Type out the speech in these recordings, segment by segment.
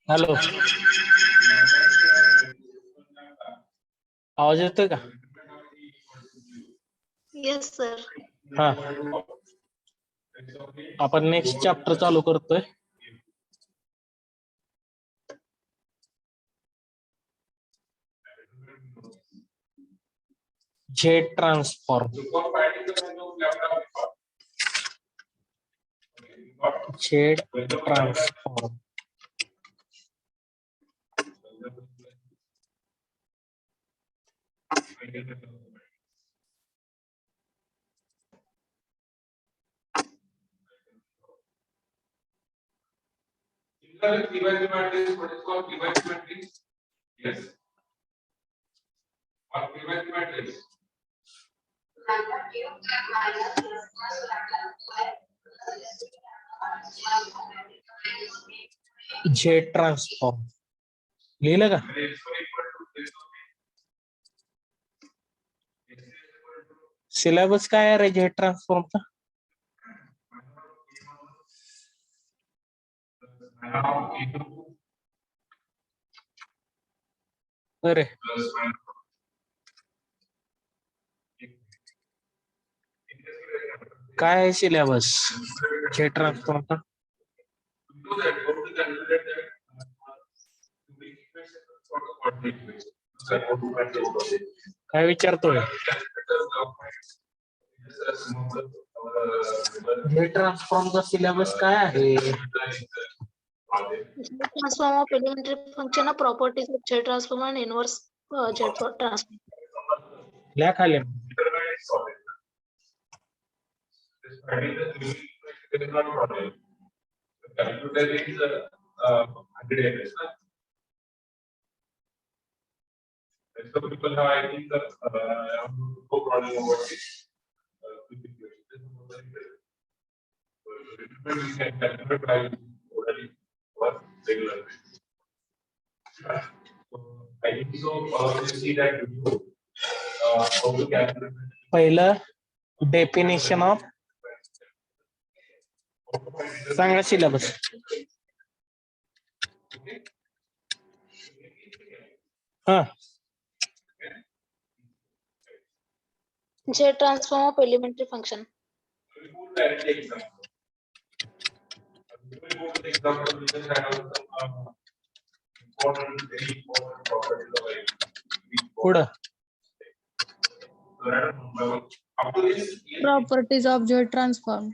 Hello, आवाज येतोय का? Yes sir. हा, आपण नेक्स्ट चॅप्टर चालू करतोय. Jet transform. Jet transform. Jet transform लिहिलं का? सिलेबस काय आहे रे जेट ट्रान्सफॉर्मचा? अरे काय आहे सिलेबस जेट ट्रान्सफॉर्मचा? काय विचारतोय? जेट ट्रान्सफॉर्मचा सिलेबस काय आहे? Transform of elementary function of properties of Z transform and inverse Z transform. लिहा खाली. पहिलं डेफिनेशन ऑफ सांगा सिलेबस. हा, Z transform of elementary function. पुढं Properties of Z transform.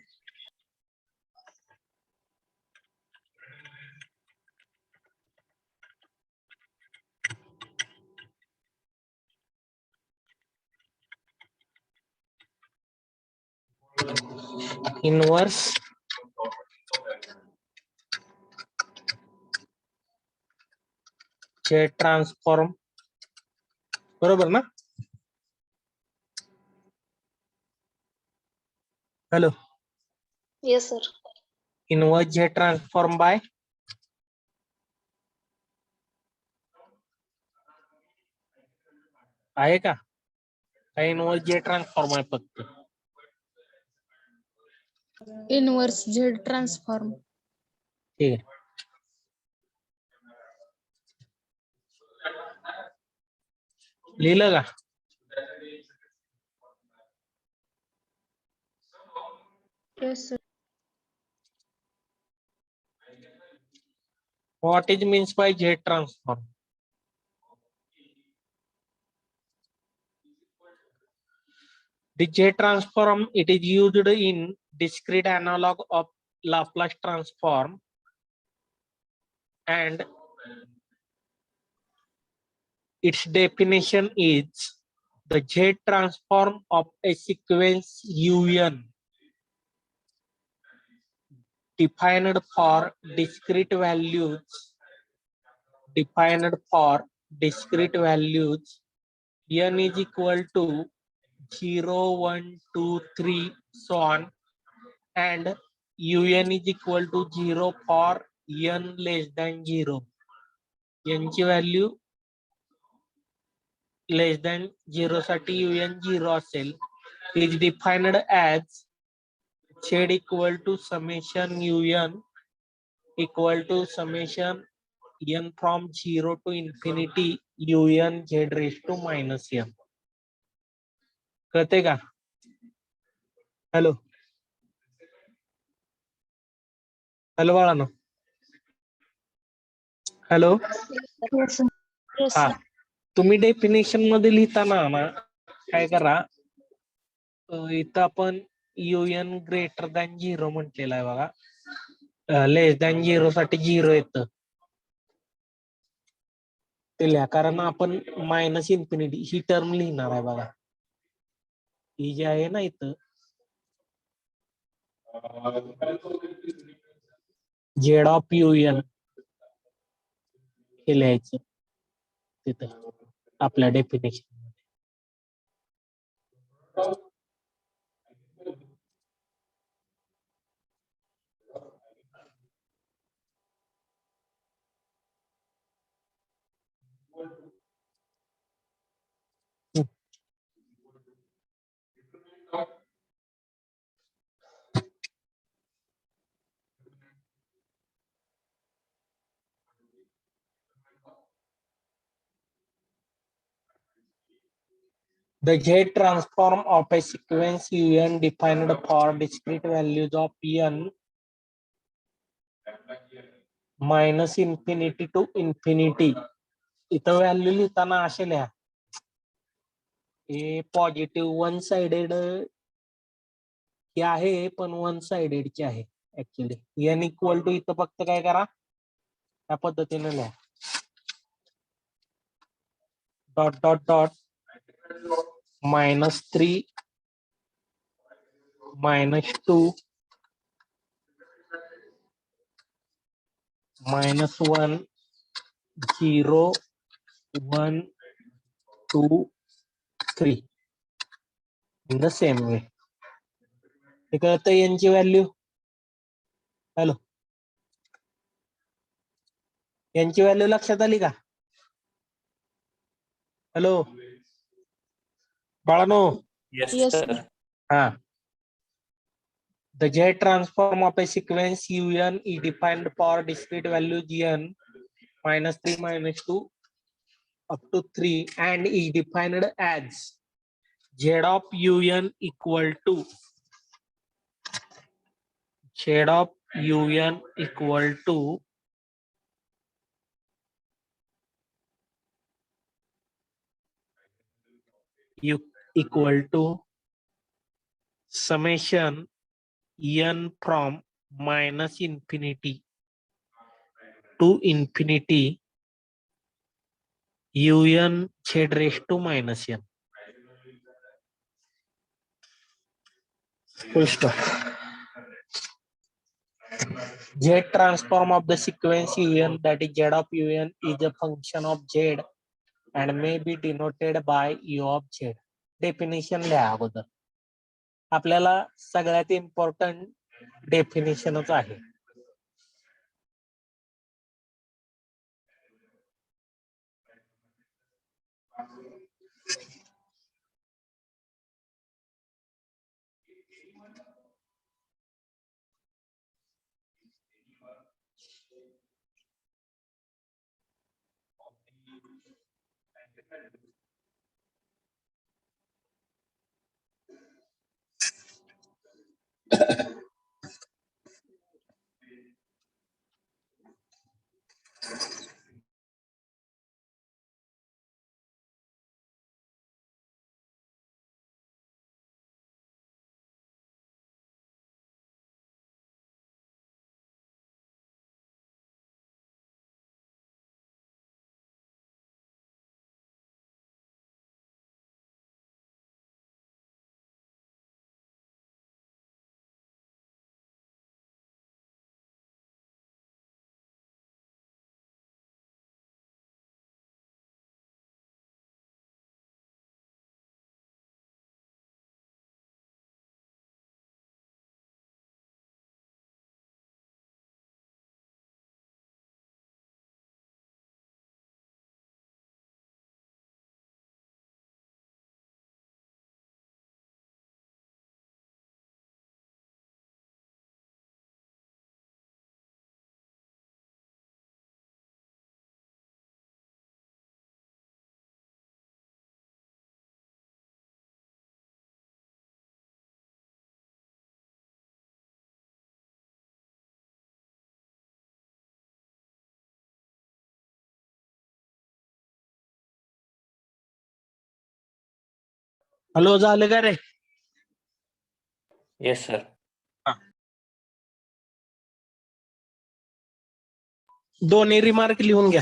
Inverse Z transform, बरोबर ना? Hello, Yes sir. Inverse Z transform by आहे का? काय इनवर्स जेट ट्रान्सफॉर्म आहे फक्त? Inverse Z transform. ठीक आहे. लिहिलं का? Yes sir. What is means by jet transform? The J transform, it is used in discrete analog of Laplace transform, and its definition is the J transform of a sequence Un defined for discrete values n is equal to 0, 1, 2, 3, so on, and un is equal to 0 for n less than 0. n ची value लेस than 0 साठी un 0 असेल. is defined as z equal to summation un equal to summation n from 0 to infinity un z raised to minus n. कळते का? Hello hello बाळानो, hello. Yes, sir. Yes, हा, sir. तुम्ही definition मध्ये लिहिताना ना काय करा, इथं आपण un ग्रेटर दॅन 0 म्हटलेलं आहे बघा. लेस दॅन 0 साठी 0 येतं ते लिहा, कारण आपण मायनस इन्फिनिटी ही टर्म लिहिणार आहे बघा. ही जी आहे ना इथं जेड ऑफ un हे लिहायचं तिथं आपल्या definition. The Z transform of a sequence un defined for discrete values of n minus infinity to infinity. इथं व्हॅल्यू लिहिताना असे लिहा, हे पॉझिटिव्ह वन साइडेड हे आहे, पण वन साइडेडची आहे ऍक्च्युली. n इक्वल टू इथं फक्त काय करा, त्या पद्धतीने लिहा dot dot dot -3 -2 -1 0 1 2 3 in the same way. हे कळतं यांची व्हॅल्यू. हॅलो, यांची व्हॅल्यू लक्षात आली का? हॅलो बाळानो. Yes, sir. हा, the Z transform of a sequence un is defined for discrete values n -3 -2 up to 3 and is defined as Z of un equal to Z of un equal to summation n from minus infinity to infinity un z raised to minus n. Full stop. Z transform of the sequence un, that is Z of un, is a function of z and may be denoted by u of z. Definition लिहा अगोदर, आपल्याला सगळ्यात important डेफिनेशनच आहे. Hello, झालं का रे? Yes sir. दोन्ही remark लिहून घ्या.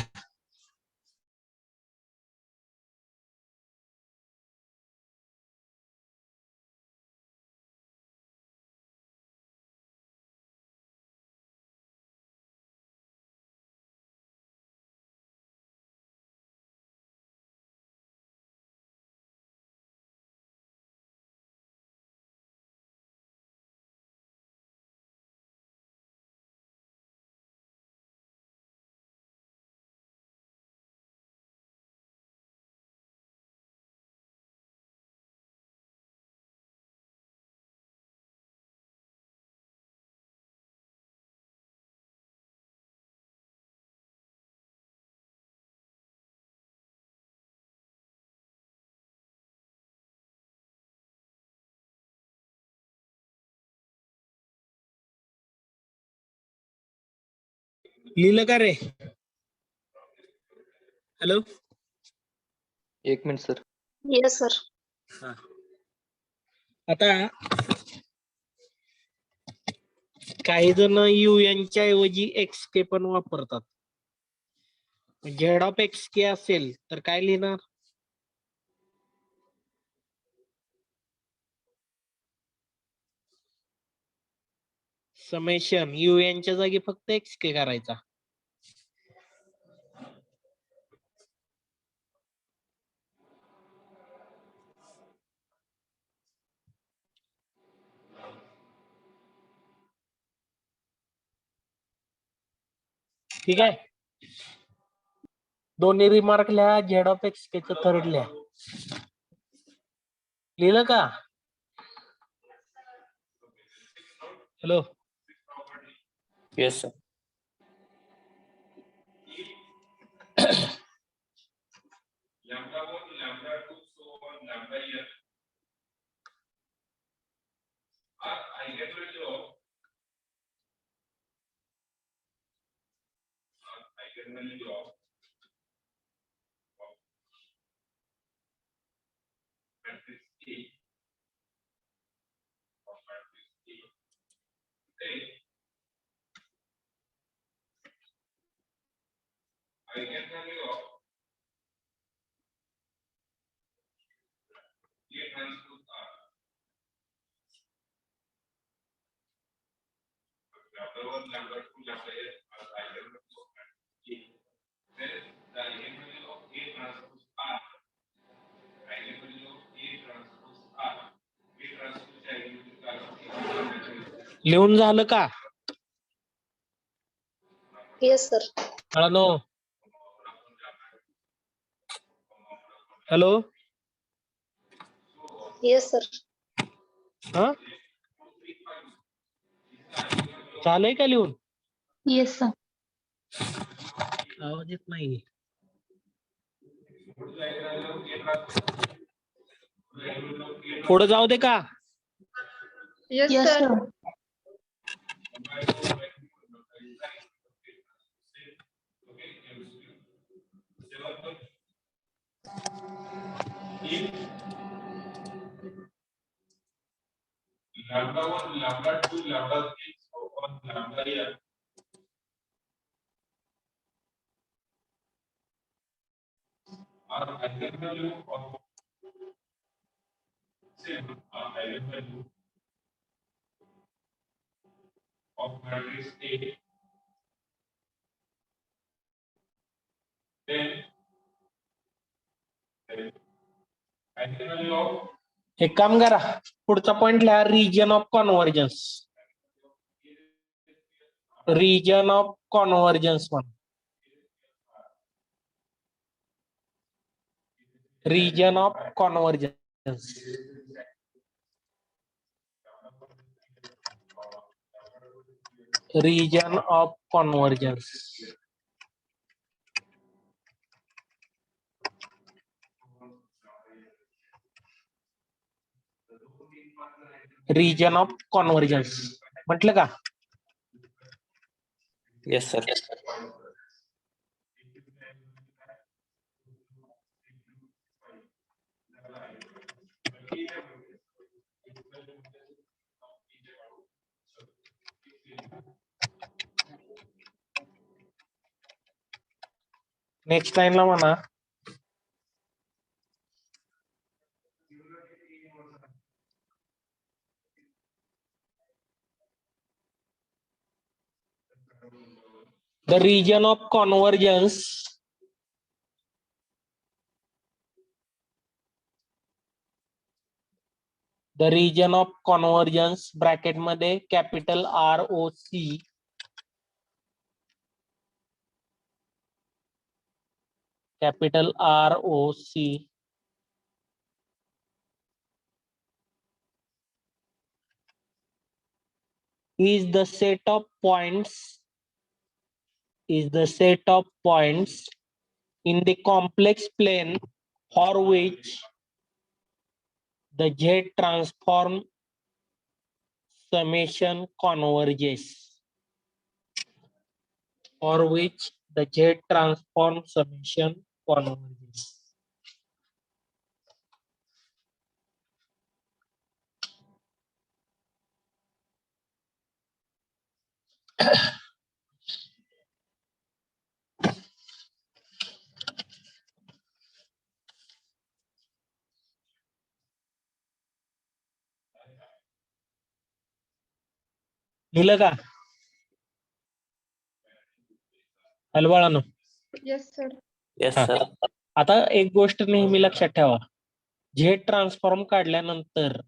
लिहिलं का रे? Hello, 1 minute sir. Yes sir. आता काही जण च्या ऐवजी XK पण वापरतात. झेड ऑफ XK असेल तर काय लिहिणार? समेशन च्या जागी फक्त XK करायचा. ठीक आहे. दोन्ही रिमार्क लिहा. झेड ऑफ XK च थर्ड लिहा. लिहिलं का? Hello, yes sir. लिहून झालं का? Yes sir. Hello, hello, yes sir. हा, चालय का लिहून? Yes sir. आवाज येत नाही. पुढे जाऊ दे का? Yes sir. एक काम करा, पुढचा पॉइंट लिहा. Region of convergence. Region of convergence म्हणा. Region of convergence. Region of convergence. Region of convergence म्हटलं का? Yes sir. नेक्स्ट लाईनला म्हणा the region of convergence bracket मध्ये capital ROC capital ROC is the set of points in the complex plane for which the Z transform summation converges. For which the Z transform summation converges. लिहिलं का? Hello बाळांनो. Yes, sir. Yes, हा. sir. आता एक गोष्ट नेहमी लक्षात ठेवा, झेड ट्रान्सफॉर्म काढल्यानंतर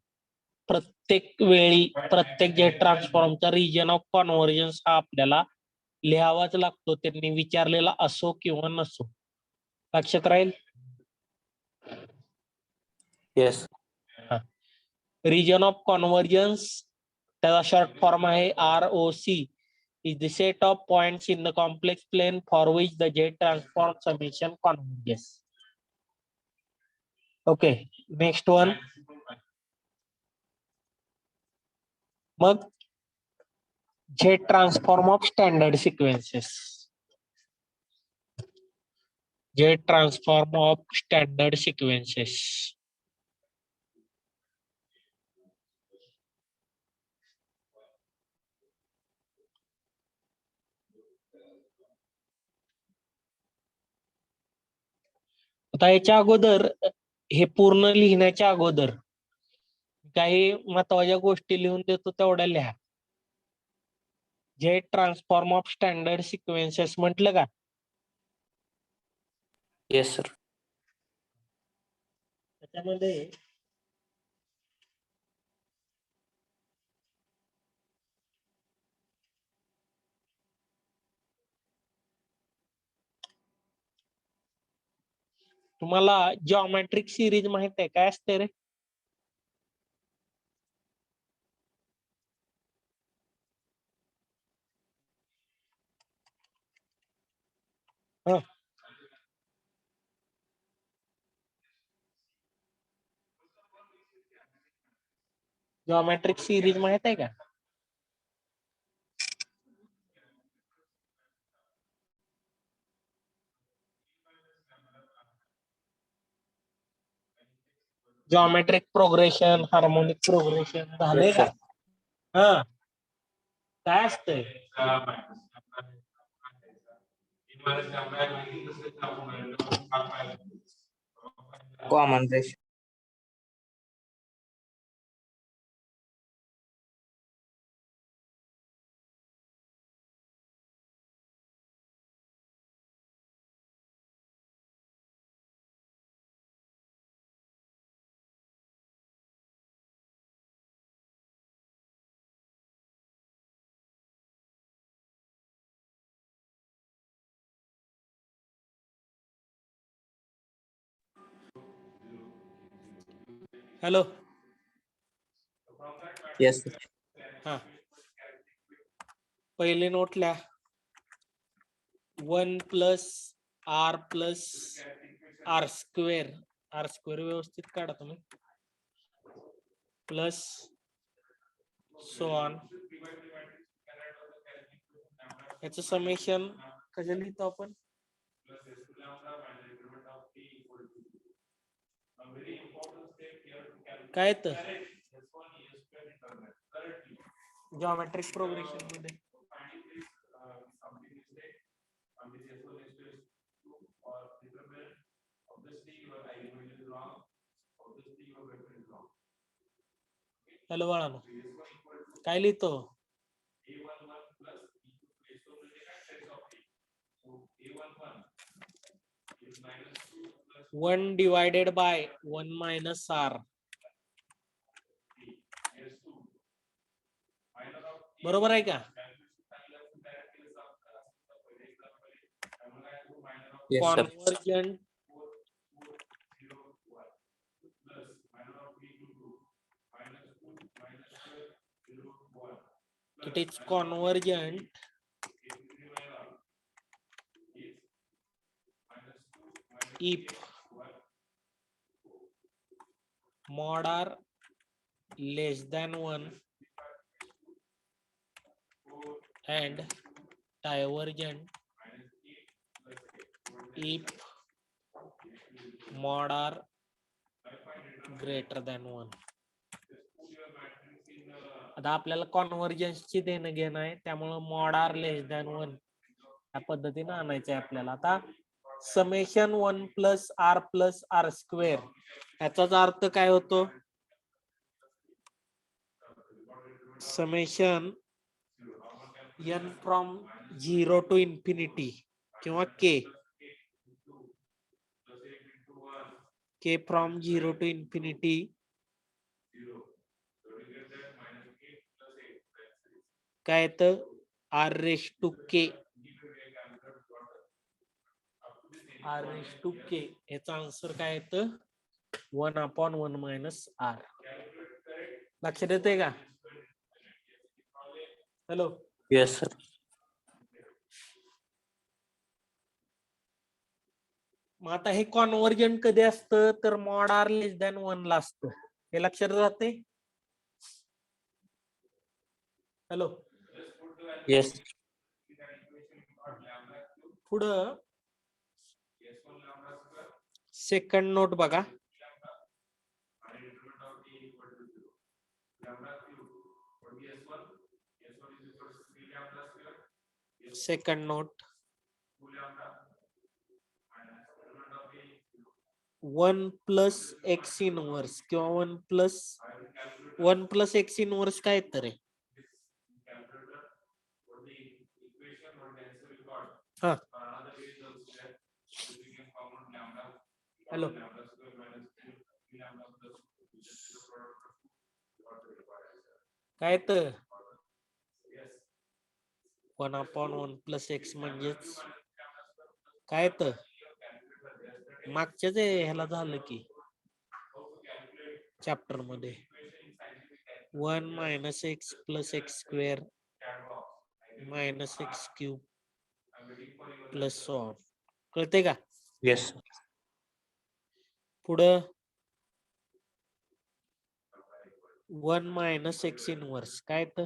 प्रत्येक वेळी प्रत्येक झेड ट्रान्सफॉर्मचा रिजन ऑफ कॉन्व्हर्जन्स हा आपल्याला लिहावाच लागतो, त्यांनी विचारलेला असो किंवा नसो. लक्षात राहील. Yes. रिजन ऑफ कॉन्व्हर्जन्स त्याचा शॉर्ट फॉर्म आहे ROC is the set of points in the complex plane for which the Z transform summation converges. Okay, next one. मग Z transform of standard sequences. Z transform of standard sequences. आता याच्या अगोदर हे पूर्ण लिहिण्याच्या अगोदर काही महत्वाच्या गोष्टी लिहून देतो तेवढ्या लिहा. Z transform of standard sequences म्हटलं का? Yes, sir. त्याच्यामध्ये तुम्हाला जॉमेट्रिक सिरीज माहित आहे काय असते रे? जॉमेट्रिक सिरीज माहित आहे का? जॉमेट्रिक प्रोग्रेशन, हार्मोनिक प्रोग्रेशन झाले Yes, का? sir. हा, काय असतंय? Common ratio. Hello. Yes, sir. हा, पहिले नोट लिहा. 1 plus R plus R square, R square व्यवस्थित काढा तुम्ही, प्लस सो ऑन. याचं समेशन कसं लिहितो आपण? काय तर जॉमेट्रिक प्रोग्रेशन मध्ये हॅलो बाळानो, काय लिहितो? 1 divided by 1 minus r. बरोबर आहे का? Yes, sir. Convergent it is convergent if mod r less than 1 and divergent if mod r greater than 1. आता आपल्याला कॉन्व्हर्जन्सची देणं घेणं आहे, त्यामुळे मॉड आर लेस दॅन 1 या पद्धतीने आणायचं आहे आपल्याला. आता समेशन 1 प्लस आर स्क्वेअर याचाच अर्थ काय होतो? Summation n from 0 to infinity किंवा के फ्रॉम 0 टू इन्फिनिटी काय येतं? आर रेश टू के याचा आन्सर काय येतं? 1/1 मायनस आर. लक्षात येते का? Hello, Yes, sir. मग आता हे कॉन्व्हर्जंट कधी असतं? तर मॉड आर लेस दॅन 1 ला असतं. हे लक्षात राहते? Hello, Yes. पुढं सेकंड नोट बघा. Second note 1 plus x inverse किंवा 1 प्लस एक्स इनवर्स काय तर आहे? हा, हॅलो, काय तर 1/1 प्लस एक्स म्हणजेच काय तर मागच्याच ह्याला झालं की चॅप्टर मध्ये 1 minus x plus x square minus x cube plus so on. कळते का? Yes, sir. पुढं 1 मायनस एक्स इनवर्स काय तर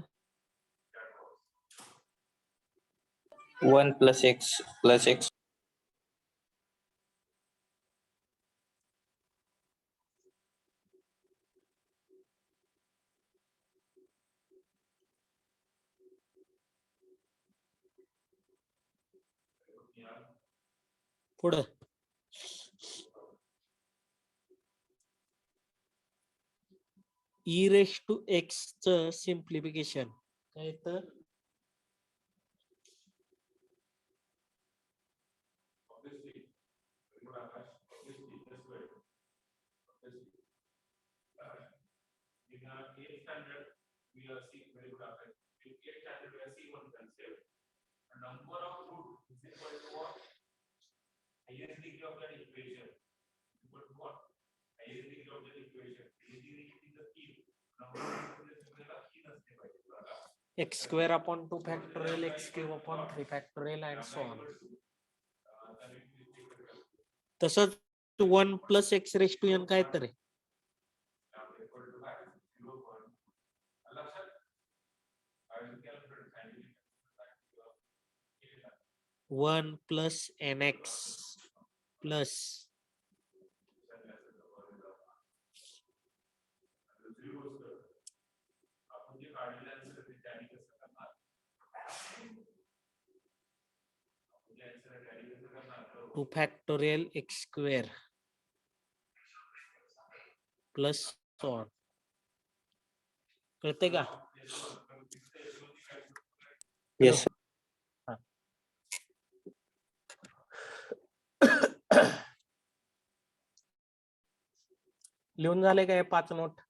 1 plus x. पुढं ई रेश टू एक्स च सिम्प्लिफिकेशन काय तर x square upon 2 factorial x cube upon 3 factorial and so on. तसंच 1 plus x raise to n काय तर आहे 1 plus n x plus two factorial x square plus on. कळते का? Yes, sir. हा. लिहून झाले काय 5 नोट?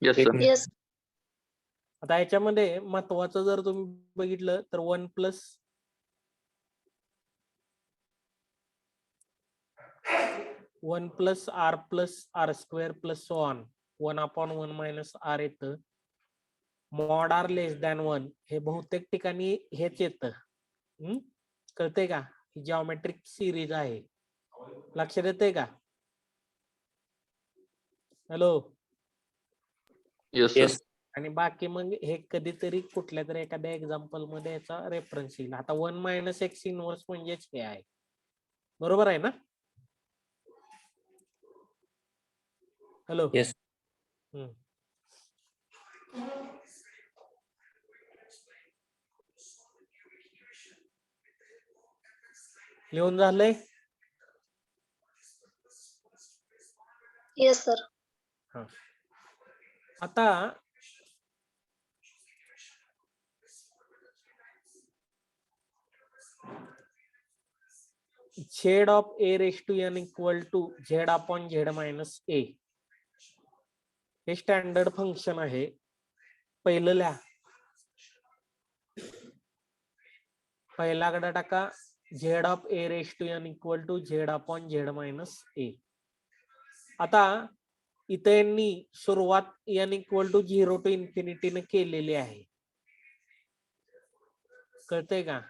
Yes, sir. Yes. आता याच्यामध्ये महत्वाचं जर तुम्ही बघितलं तर 1 plus r square plus on 1/1 minus r येतं. मॉड आर लेस दॅन 1 हे बहुतेक ठिकाणी हेच येतं. कळतंय का? ही जॉमेट्रिक सिरीज आहे. लक्षात येते का? हॅलो. Yes, sir. Yes. आणि बाकी मग हे कधीतरी कुठल्या तरी एखाद्या एक्झाम्पल मध्ये याचा रेफरन्स येईल. आता 1 मायनस एक्स इनवर्स म्हणजेच हे आहे. बरोबर आहे ना? हॅलो. Yes. लिहून झालंय? Yes, sir. आता z of a raise to n equal to z upon z minus a. हे स्टँडर्ड फंक्शन आहे. पहिलं लिहा. पहिल्याकडे टाका z of a raise to n equal to z upon z minus a. आता इथे यांनी सुरुवात n equal to 0 to infinity ने केलेली आहे. कळतंय का?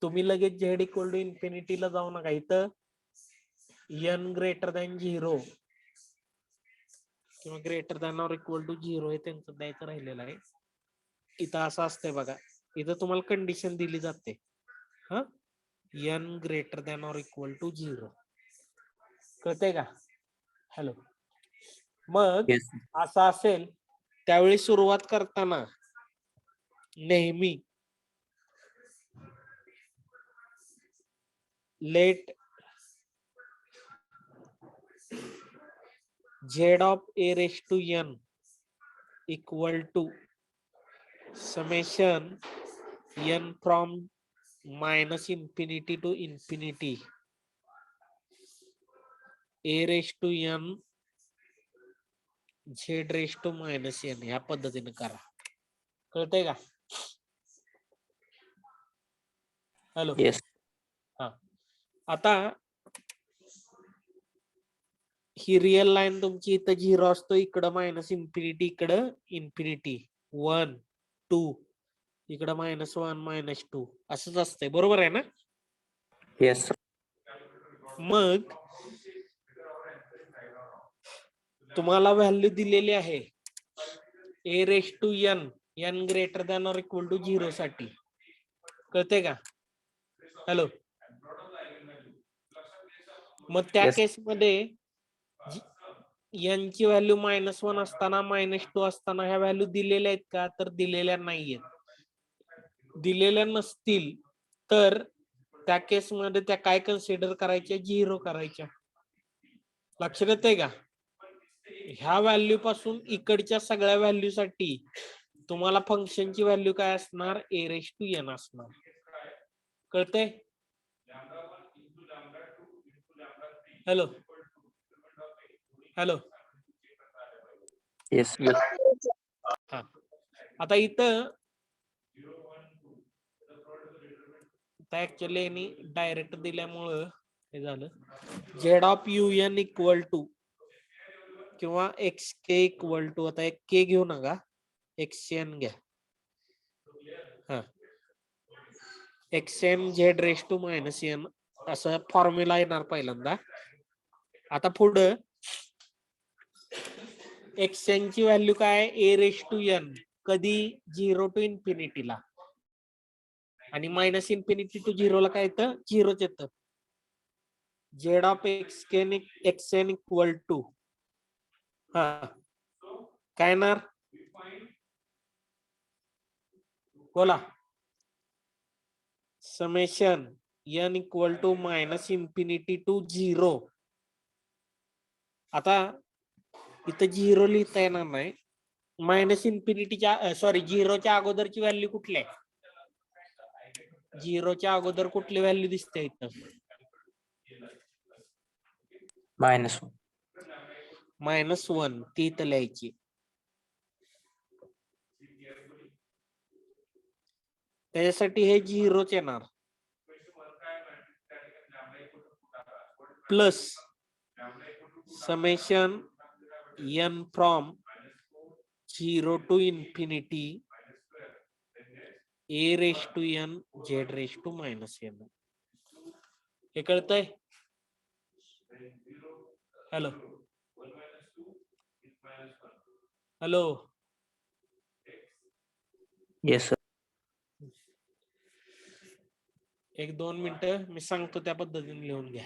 तुम्ही लगेच z इक्वल टू इन्फिनिटीला जाऊ नका. इथं n ग्रेटर दॅन 0 किंवा greater than or equal to 0 हे त्यांचं द्यायचं राहिलेलं आहे. इथं असं असतंय बघा. इथं तुम्हाला कंडिशन दिली जाते. हा, n greater than or equal to 0. कळतंय का? हॅलो. मग Yes. असं असेल त्यावेळी सुरुवात करताना नेहमी let z of a raise to n equal to summation n from minus infinity to infinity a raise to n z raise to minus n ह्या पद्धतीने करा. कळतंय का? हॅलो. Yes. हा. आता ही रिअल लाईन तुमची इथं 0 असतो. इकडं मायनस इन्फिनिटी, इकडं इन्फिनिटी. 1 2 इकडं -1 -2 असंच असतंय. बरोबर आहे ना? Yes, sir. मग तुम्हाला व्हॅल्यू दिलेली आहे a raise to n greater than or equal to 0 साठी. कळते का? हॅलो. मग त्या Yes. केसमध्ये n ची व्हॅल्यू -1 असताना -2 असताना ह्या व्हॅल्यू दिलेल्या आहेत का? तर दिलेल्या नाहीयेत. दिलेल्या नसतील तर त्या केसमध्ये त्या काय कन्सिडर करायच्या? 0 करायच्या. लक्षात येतंय का? ह्या व्हॅल्यू पासून इकडच्या सगळ्या व्हॅल्यू साठी तुम्हाला फंक्शनची व्हॅल्यू काय असणार? a रेस टू n असणार. कळतंय? हॅलो. हॅलो. Yes. Yes. हा. आता इथं ऍक्च्युअली डायरेक्ट दिल्यामुळं हे झालं. z of un equal to किंवा एक्स के इक्वल टू, आता एक के घेऊ नका, xn घ्या. हा, xn z raise to minus n असं फॉर्म्युला येणार पहिल्यांदा. आता पुढं xn ची व्हॅल्यू काय? a raise to n. कधी? 0 टू इन्फिनिटीला. आणि मायनस इन्फिनिटी टू 0 ला काय येतं? 0च येतं. z of xn equal to हा काय येणार? बोला. Summation n equal to minus infinity to 0 आता इथं 0 लिहिता येणार नाही. मायनस इन्फिनिटीच्या सॉरी 0च्या अगोदरची व्हॅल्यू कुठली आहे? 0च्या अगोदर कुठली व्हॅल्यू दिसते इथं? -1. -1 ती इथं लिहायची. त्याच्यासाठी हे 0च येणार. Plus summation n from 0 to infinity a raised to n z raised to -n. हे कळतंय? Hello hello Yes, sir. 1-2 मिनिटं मी सांगतो त्या पद्धतीने लिहून घ्या.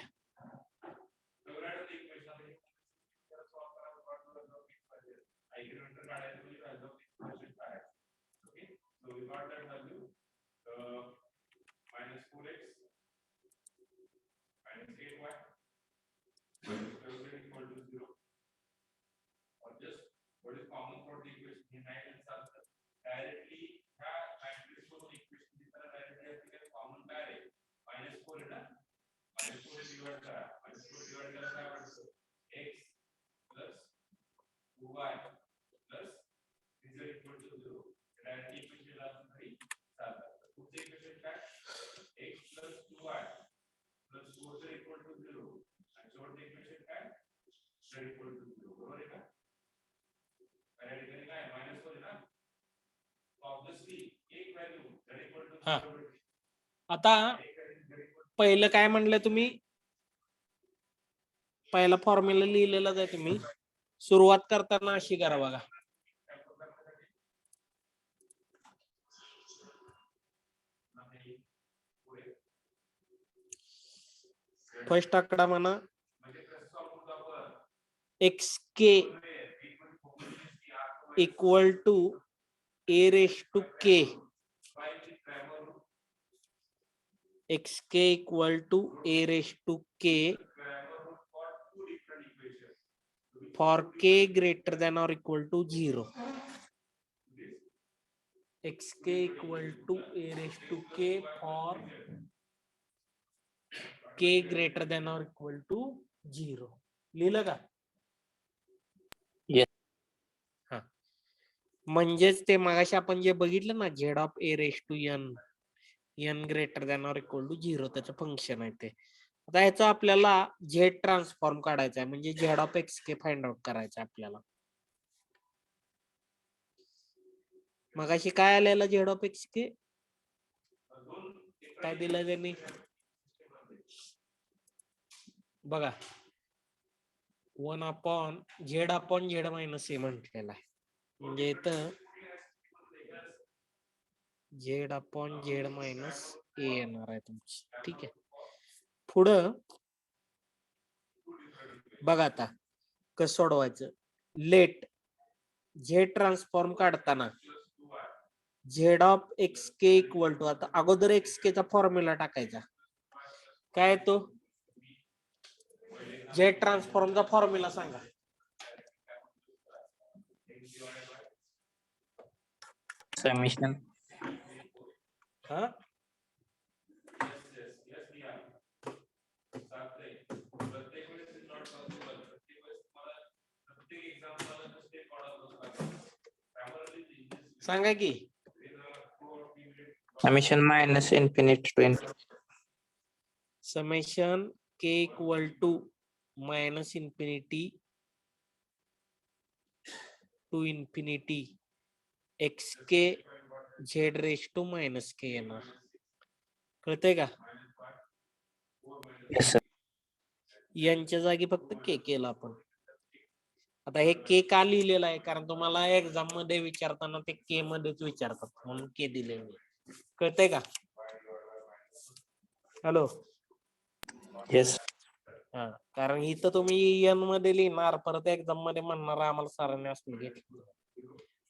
हा आता पहिलं काय म्हणलं तुम्ही? पहिला फॉर्म्युला लिहिलेलाच आहे तुम्ही. सुरुवात करताना अशी करा बघा. फर्स्ट आकडा म्हणा xk equal to a raised to k. xk equal to a raised to k for k greater than or equal to 0. xk equal to a raised to k for k greater than or equal to 0. लिहिलं का? Yes. हा म्हणजेच ते मगाशी आपण जे बघितलं ना z of a raised to n greater than or equal to 0 त्याचं फंक्शन आहे ते. आता ह्याचा आपल्याला झेड ट्रान्सफॉर्म काढायचा आहे म्हणजे z of x K find out करायचं आपल्याला. मगाशी काय आलेलं झेड ऑफ एक्स के? काय दिलं त्यांनी बघा 1/z upon z minus a म्हटलेला आहे. म्हणजे इथं z upon z minus a येणार आहे तुमची. ठीक आहे. पुढं बघा आता कसं सोडवायचं. लेट झेड ट्रान्सफॉर्म काढताना Z of x k equal to आता अगोदर एक्स के चा फॉर्म्युला टाकायचा. काय तो झेड ट्रान्सफॉर्मचा फॉर्म्युला सांगा. Summation. हा सांगा की. Summation minus infinity to infinity. Summation k equal to minus infinity to infinity x k Z raise to minus k येणार. कळतंय का? Yes, sir. यांच्या जागी फक्त के केलं आपण. आता हे के का लिहिलेलं आहे कारण तुम्हाला एक्झाम मध्ये विचारताना ते के मध्येच विचारतात म्हणून के दिले. कळतंय का? Hello Yes. हा कारण इथं तुम्ही एन मध्ये लिहिणार परत एक्झाम मध्ये म्हणणार आम्हाला सरांनी असं घेतलं.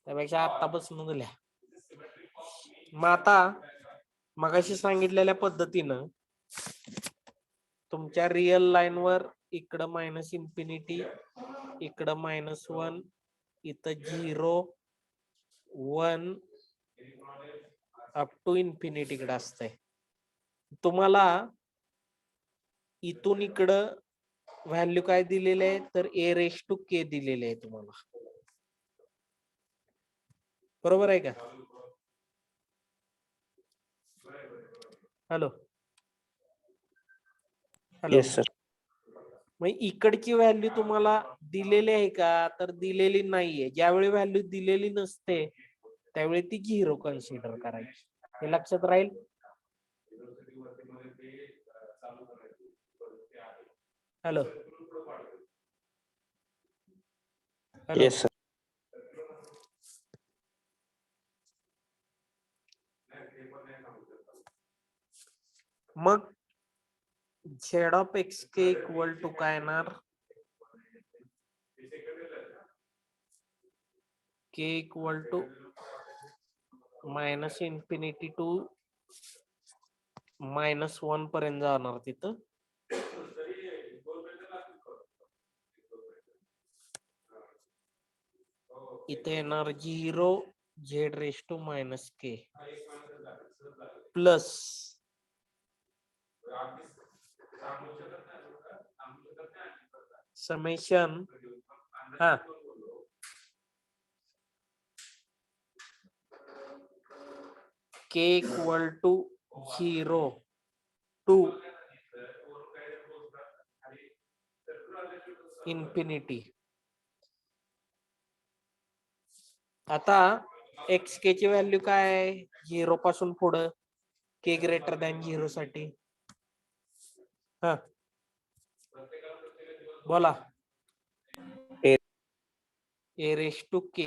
त्यापेक्षा आतापासून दिल्या. मग आता मगाशी सांगितलेल्या पद्धतीनं तुमच्या रिअल लाईन वर इकडं मायनस इन्फिनिटी इकडं -1 इथं 0 1 अप टू इन्फिनिटी कडे असतंय. तुम्हाला इथून इकडं व्हॅल्यू काय दिलेले आहे तर a⁻k दिलेले आहे तुम्हाला. बरोबर आहे का? Hello hello. Yes, sir. मग इकडची व्हॅल्यू तुम्हाला दिलेली आहे का तर दिलेली नाहीये. ज्यावेळी व्हॅल्यू दिलेली नसते त्यावेळी ती 0 कन्सिडर करायची. हे लक्षात राहील. Hello hello. Yes, sir. मग z(x_k) इक्वल टू काय येणार k इक्वल टू -इन्फिनिटी टू -1 पर्यंत जाणार तिथं. इथे येणार 0 z⁻k प्लस समेशन हा k equal to 0 to infinity. आता xk ची व्हॅल्यू काय आहे 0 पासून पुढं k ग्रेटर दॅन 0 साठी. हा बोला. a⁻k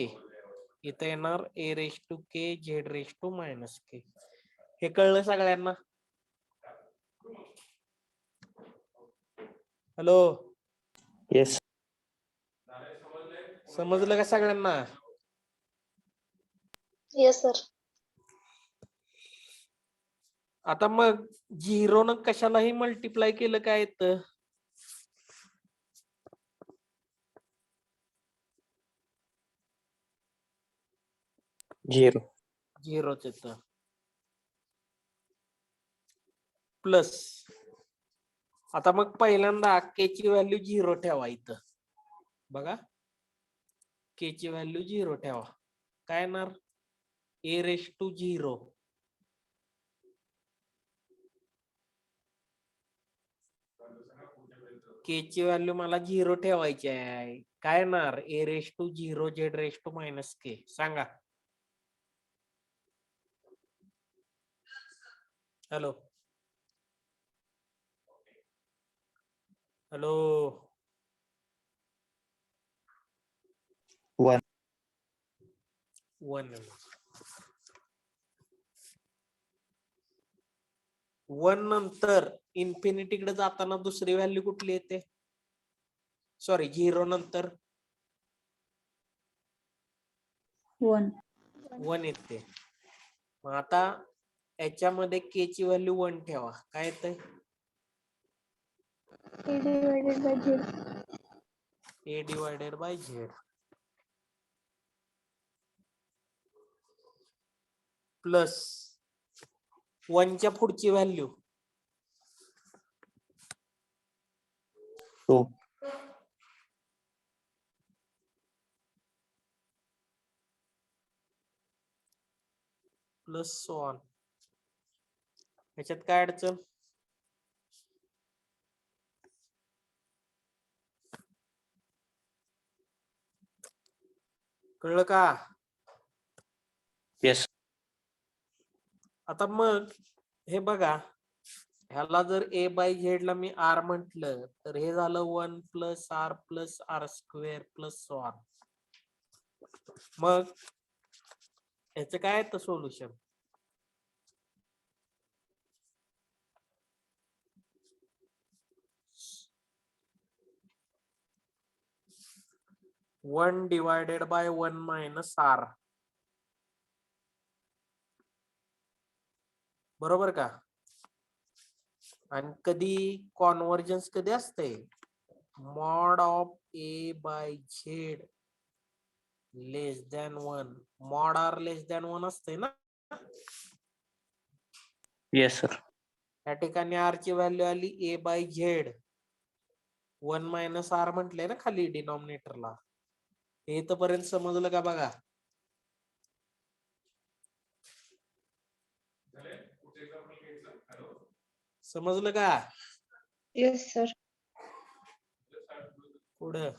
इथे येणार a⁻k z⁻k. हे कळलं सगळ्यांना? Hello Yes. समजलं का सगळ्यांना? Yes sir. आता मग 0 न कशालाही मल्टिप्लाय केलं काय येतं 0. 0च येतं. प्लस आता मग पहिल्यांदा k ची व्हॅल्यू 0 ठेवा इथं. बघा k ची व्हॅल्यू 0 ठेवा. काय येणार a⁻0 k ची व्हॅल्यू मला 0 ठेवायची आहे. काय येणार a⁻0 z⁻k. सांगा. Hello hello 1. 1 नंतर इन्फिनिटी कडे जाताना दुसरी व्हॅल्यू कुठली येते? सॉरी 0 नंतर 1. 1 येते. मग आता याच्यामध्ये k ची व्हॅल्यू 1 ठेवा. काय येतंय a/z प्लस 1 च्या पुढची व्हॅल्यू 2. Plus so on. ह्याच्यात काय अडचण? कळलं का? Yes. आता मग हे बघा ह्याला जर a/z ला मी r म्हटलं तर हे झालं 1 plus r plus r² plus so on. मग ह्याचं काय येतं solution? One divided by 1 minus r. बरोबर का? आणि कधी कॉन्व्हर्जन्स कधी असते mod of a by z less than 1 mod r less than 1 असते ना. Yes, sir. या ठिकाणी r ची व्हॅल्यू आली a bye z 1 minus r म्हटलंय ना खाली डिनॉमिनेटरला. हे इथपर्यंत समजलं का बघा. समजलं का Yes, sir. पुढं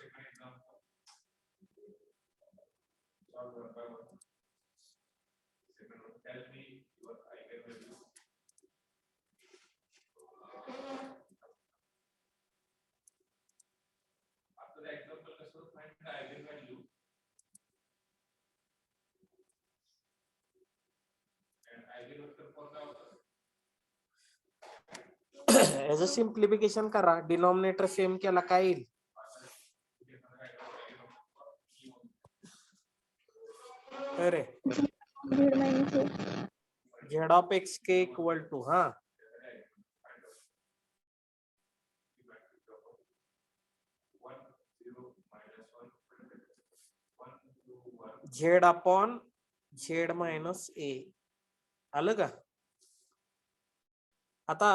याचं सिम्प्लिफिकेशन करा. डिनॉमिनेटर सेम केला काय येईल. अरे Z minus A. Z of x k equal to हा Z upon Z minus a. आलं का. आता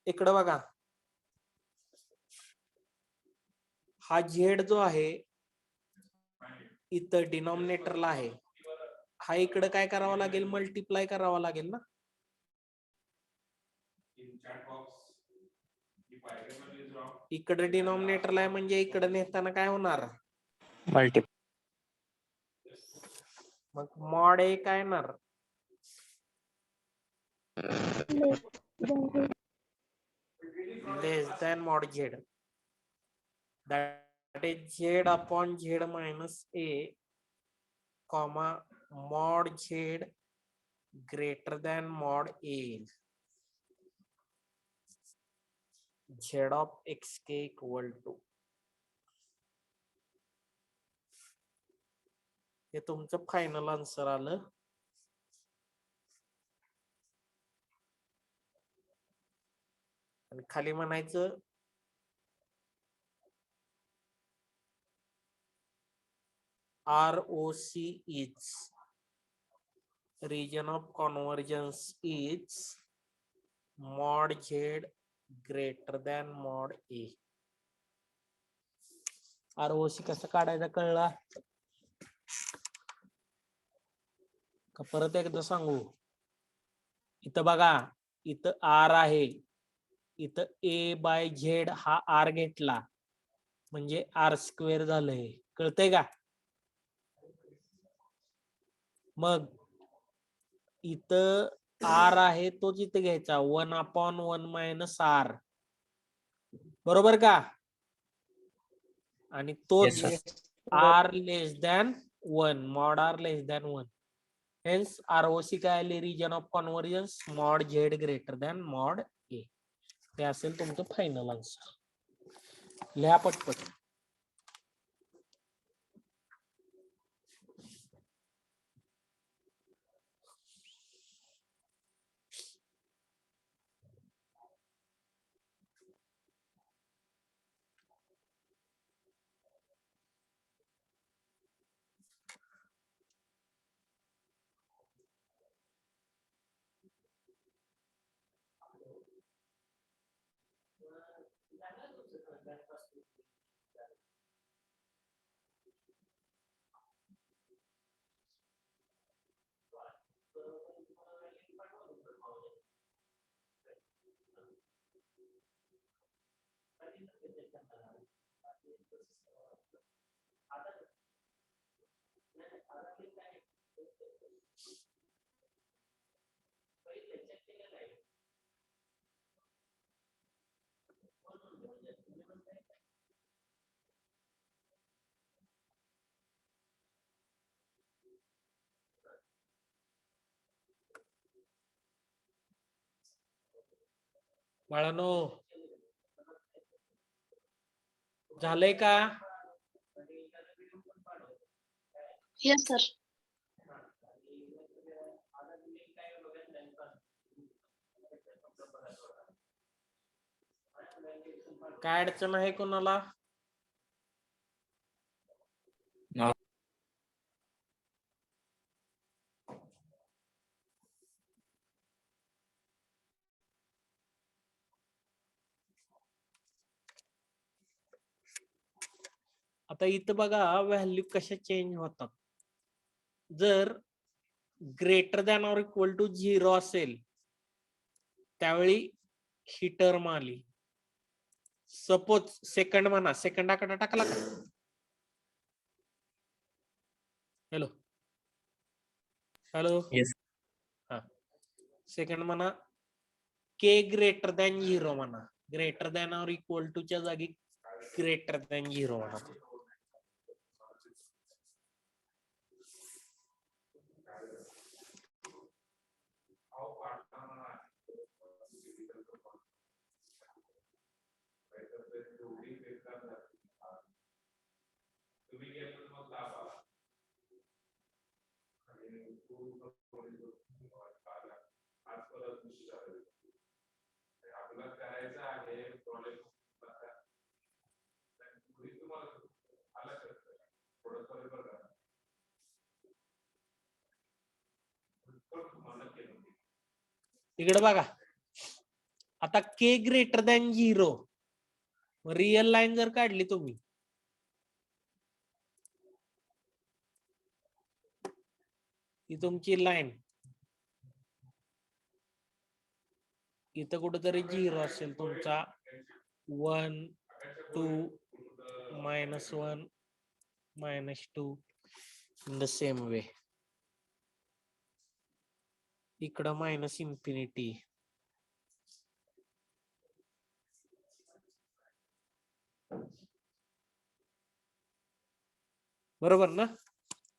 इकडं बघा हा झेड जो आहे इथं डिनॉमिनेटरला आहे. हा इकडं काय करावं लागेल मल्टिप्लाय करावा लागेल ना. इकडे डिनॉमिनेटरला आहे म्हणजे इकडे नेताना काय होणार Multiple. मग मॉड ए काय येणार Less than Z. Less than mod Z. That is Z upon Z minus a comma mod Z greater than mod a. Z of x k equal to हे तुमचं फायनल आन्सर आलं. आणि खाली म्हणायचं ROC is region of convergence is mod z greater than mod a. ROC कसं काढायचं कळला का परत एकदा सांगू. इथं बघा इथं R आहे. इथं a बाय झेड हा R घेतला म्हणजे R स्क्वेअर झालंय. कळतंय का. मग इथं R आहे तोच इथे घ्यायचा 1/1 मायनस R. बरोबर का. आणि तोच Yes, sir. R less than 1 mod R less than 1. Hence ROC काय आली region of convergence mod Z greater than mod A. हे असेल तुमचं फायनल आन्सर. लिहा पटपट. बाळांनो झालंय का. Yes, sir. काय अडचण आहे कोणाला? No. आता इथं बघा व्हॅल्यू कशा चेंज होतात. जर greater than or equal to 0 असेल त्यावेळी ही टर्म आली. सपोज सेकंड म्हणा, सेकंड आकडा टाकला का? Hello hello Yes. हा सेकंड म्हणा, के ग्रेटर दॅन 0 म्हणा. Greater than or equal to च्या जागी ग्रेटर दॅन 0 म्हणा. इकडे बघा, आता k greater than 0 real line जर काढली तुम्ही, ही तुमची लाईन, इथं कुठेतरी 0 असेल तुमचा 1 2 -1 -2 इन द सेम वे. इकडं मायनस इन्फिनिटी. बरोबर ना?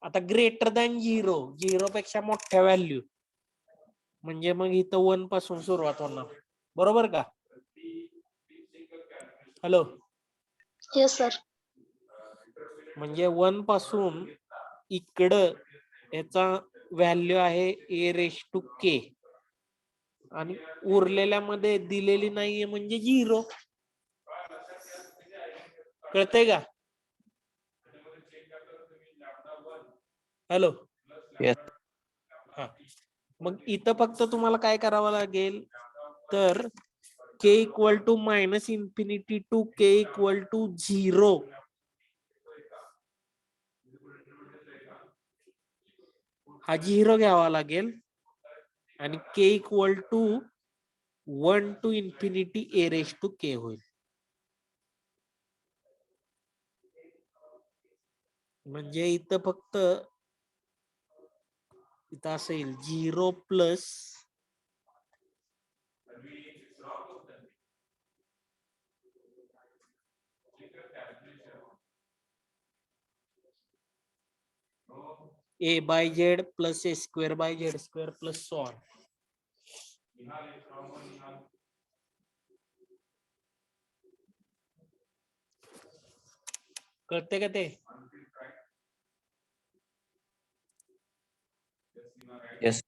आता ग्रेटर दॅन 0 पेक्षा मोठ्या व्हॅल्यू म्हणजे मग इथं 1 पासून सुरुवात होणार. बरोबर का? Hello, yes sir. म्हणजे 1 पासून इकडं याचा व्हॅल्यू आहे ए रेश टू के आणि उरलेल्या मध्ये दिलेली नाहीये म्हणजे 0. कळतंय का? हॅलो. Yes. हा, मग इथं फक्त तुम्हाला काय करावं लागेल, तर K equal to minus infinity to K equal to 0 हा 0 घ्यावा लागेल आणि K equal to 1 to infinity A raise to के होईल. म्हणजे इथं फक्त इथं असं येईल 0 plus a by Z plus a square by Z square plus so on. कळते का ते? Yes.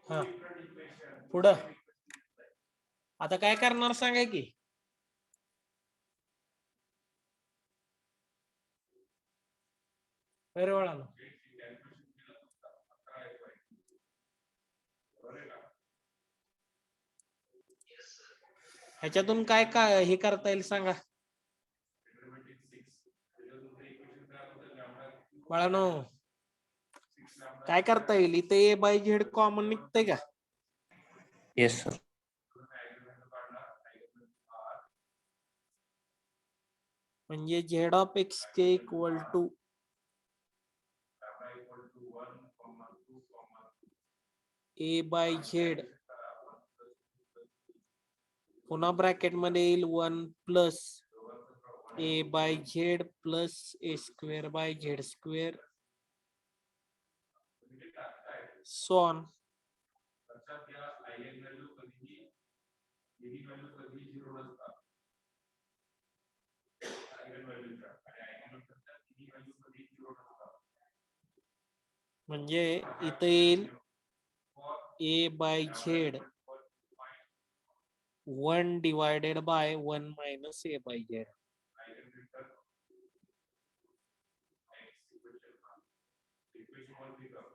हा पुढं आता काय करणार सांगा की बरं वळालं. ह्याच्यातून काय काय हे करता येईल सांगा बाळानो. काय करता येईल इथे ए बाय झेड कॉमन निघतंय का? Yes, sir. म्हणजे z of x k equal to a by z पुन्हा ब्रॅकेट मध्ये येईल 1 plus a by z plus a square by z square सॉन म्हणजे इथे येईल a by z 1 divided by 1 minus a by z.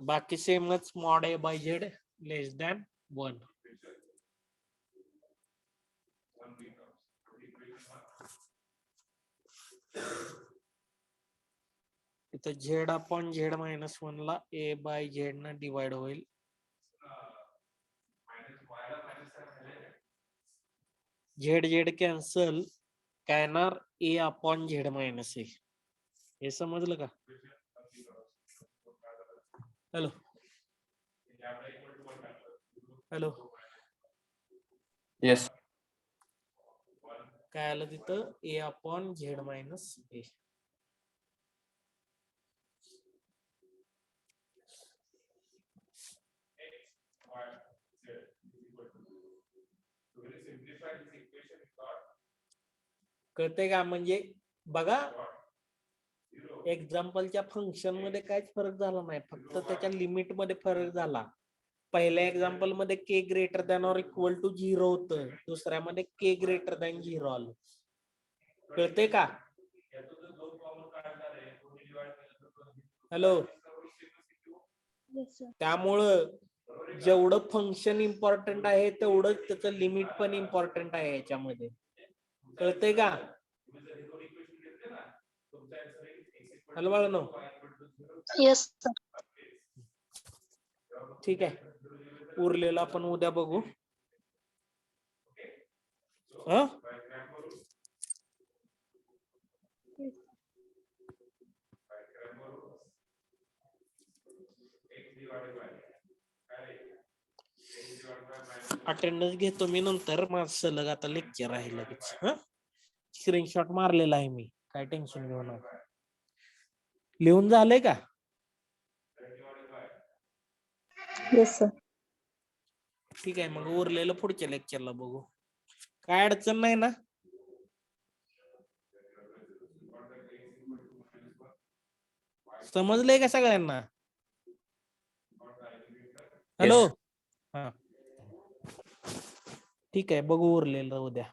बाकी सेमच mod a by z less than 1. इथं झेड अपॉन झेड मायनस 1 ला ए बाय झेड न divide होईल. झेड झेड कॅन्सल काय येणार ए अपॉन झेड मायनस ए. हे समजलं का? Hello hello Yes. काय आलं तिथं ए अपॉन झेड मायनस ए. कळतंय का? म्हणजे बघा एक्झाम्पलच्या फंक्शन मध्ये काहीच फरक झाला नाही, फक्त त्याच्या लिमिट मध्ये फरक झाला. पहिल्या एक्झाम्पल मध्ये k greater than or equal to 0 होतं, दुसऱ्यामध्ये के ग्रेटर दॅन 0 आलं. कळतंय का? हॅलो. Yes, sir. त्यामुळं जेवढं फंक्शन इम्पॉर्टंट आहे तेवढंच त्याचं लिमिट पण इम्पॉर्टंट आहे याच्यामध्ये. कळतंय का? हॅलो बाळांनो. Yes sir. ठीक आहे, उरलेलं आपण उद्या बघू. हा Yes. अटेंडन्स घेतो मी नंतर, माझं सलग आता लेक्चर आहे लगेच. हा स्क्रीनशॉट मारलेला आहे मी, काय टेन्शन घेऊ नका. लिहून झालंय का? Yes, sir. ठीक आहे, मग उरलेलं पुढच्या लेक्चरला बघू. काय अडचण नाही ना? समजलंय का सगळ्यांना? हॅलो. Yes. हा ठीक आहे, बघू उरलेलं उद्या.